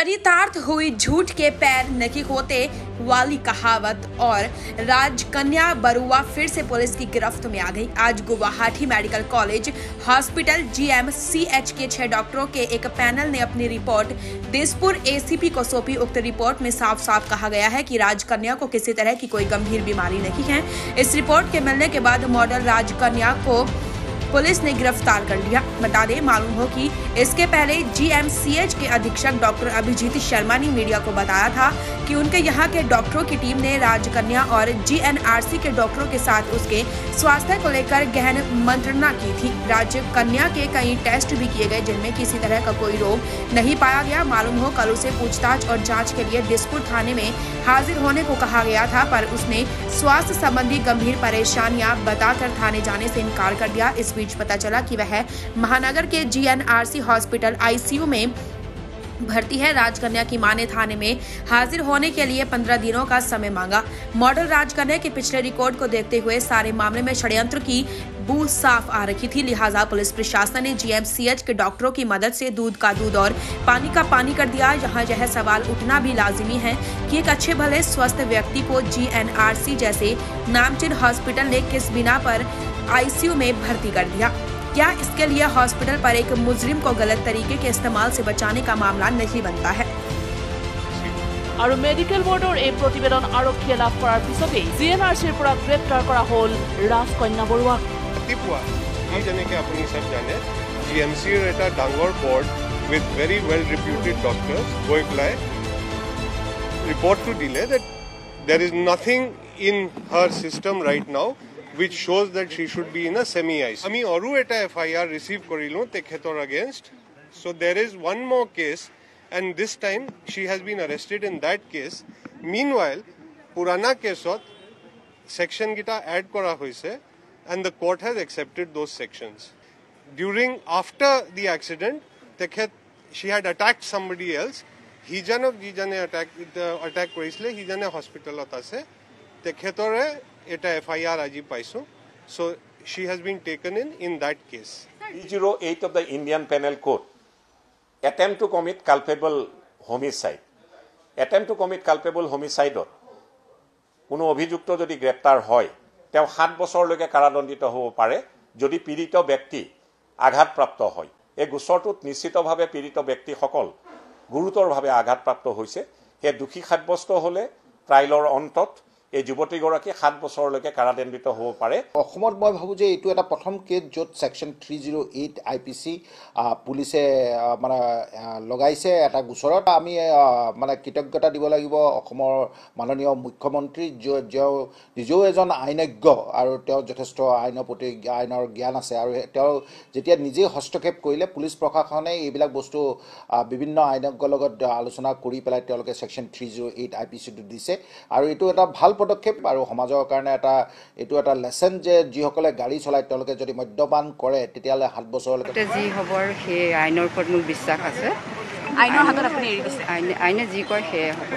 चरितार्थ हुई झूठ के पैर नहीं होते वाली कहावत और राजकन्या बरुआ फिर से पुलिस की गिरफ्त में आ गई। आज Guwahati medical college hospital GMCH के 6 डॉक्टरों के एक पैनल ने अपनी रिपोर्ट दिसपुर ACP को सौंपी। उक्त रिपोर्ट में साफ साफ कहा गया है कि राजकन्या को किसी तरह की कोई गंभीर बीमारी नहीं है। इस रिपोर्ट के मिलने के बाद मॉडल राजकन्या को पुलिस ने गिरफ्तार कर लिया। बता दें, मालूम हो कि इसके पहले GMCH के अधीक्षक डॉक्टर अभिजीत शर्मा ने मीडिया को बताया था कि उनके यहां के डॉक्टरों की टीम ने राजकन्या और GNRC के डॉक्टरों के साथ उसके स्वास्थ्य को लेकर गहन मंत्रणा की थी। राजकन्या के कई टेस्ट भी किए गए जिनमें किसी तरह का कोई रोग नहीं पाया गया। मालूम हो कल उसे पूछताछ और जाँच के लिए दिसपुर थाने में हाजिर होने को कहा गया था, पर उसने स्वास्थ्य संबंधी गंभीर परेशानियां बताकर थाने जाने से इनकार कर दिया। इस बीच पता चला कि वह महानगर के GNRC हॉस्पिटल ICU में भर्ती है। राजकन्या की मां ने थाने में हाजिर होने के लिए 15 दिनों का समय मांगा। मॉडल राजकन्या के पिछले रिकॉर्ड को देखते हुए सारे मामले में षड्यंत्र की बू साफ आ रही थी। लिहाजा पुलिस प्रशासन ने GMCH के डॉक्टरों की मदद से दूध का दूध और पानी का पानी कर दिया। यहाँ यह सवाल उठना भी लाजिमी है कि एक अच्छे भले स्वस्थ व्यक्ति को GNRC जैसे नामचीन हॉस्पिटल ने किस बिना पर ICU में भर्ती कर दिया। क्या इसके लिए हॉस्पिटल पर एक मुजरिम को गलत तरीके के इस्तेमाल से बचाने का मामला नहीं बनता है। और मेडिकल बोर्डर এই প্ৰতিবেদন আৰক্ষীয়ে লাভ কৰাৰ পিছতে GNRCৰ পৰা গ্ৰেপ্তাৰ কৰা হ'ল ৰাজকন্যা বৰুৱা। ৰাতিপুৱা ই যেনেকৈ আপুনি সব জানে GMCৰ এটা ডাঙৰ board with very well reputed doctors গৈ পেলাই ৰিপৰ্টটো দিলে that there is nothing in her system right now which shows that she should be in a semi-ICU. আমি আৰু এটা FIR receive কৰিলো তেখেতৰ against. So there is one more case and this time she has been arrested in that case. Meanwhile, purana kesot section gita add kora hoise and the court has accepted those sections. After the accident, she had attacked somebody else. He jane attack korisle, he jane hospital atase. Tekhetore এটা FIR আজি পাইছো. So she has been taken in that case. 308 of the Indian Penal Code, attempt to commit culpable homicide. Attempt to commit culpable homicide কোনো অভিযুক্ত যদি গ্ৰেপ্তাৰ হয় তেওঁ 7 বছৰলৈকে কাৰাদণ্ডিত হ'ব পাৰে যদি পীড়িত ব্যক্তি আঘাতপ্ৰাপ্ত হয়। এই গোচৰটোত নিশ্চিতভাৱে পীড়িত ব্যক্তিসকল গুৰুতৰভাৱে আঘাতপ্ৰাপ্ত হৈছে। সেই দোষী সাব্যস্ত হ'লে ট্ৰাইলৰ অন্তত এই যুৱতীগৰাকী 7 বছৰলৈকে কাৰাদণ্ডিত হ'ব পাৰে। অসমত মই ভাবো যে এইটো এটা প্ৰথম কেছ য'ত সেকশন 308 IPC পুলিচে মানে লগাইছে এটা গোচৰত। আমি মানে কৃতজ্ঞতা দিব লাগিব অসমৰ মাননীয় মুখ্যমন্ত্ৰী যিও নিজেও এজন আইনজ্ঞ আৰু তেওঁ যথেষ্ট আইনৰ জ্ঞান আছে আৰু তেওঁ যেতিয়া নিজে হস্তক্ষেপ কৰিলে পুলিচ প্ৰশাসনে এইবিলাক বস্তু বিভিন্ন আইনজ্ঞৰ লগত আলোচনা কৰি পেলাই তেওঁলোকে সেকশন 308 IPC টো দিছে আৰু এইটো এটা ভাল পদক্ষেপ আৰু সমাজৰ কাৰণে এইটো এটা লেসন যে যিসকলে গাড়ী চলায় তেওঁলোকে যদি মদ্যপান কৰে তেতিয়ালে 7 বছৰলৈকে যি হ'ব সেই আইনৰ ওপৰত মোৰ বিশ্বাস আছে। আইনৰ হাতত আপুনি এৰি দিছে। আইনে যি কয় সেয়ে হ'ব।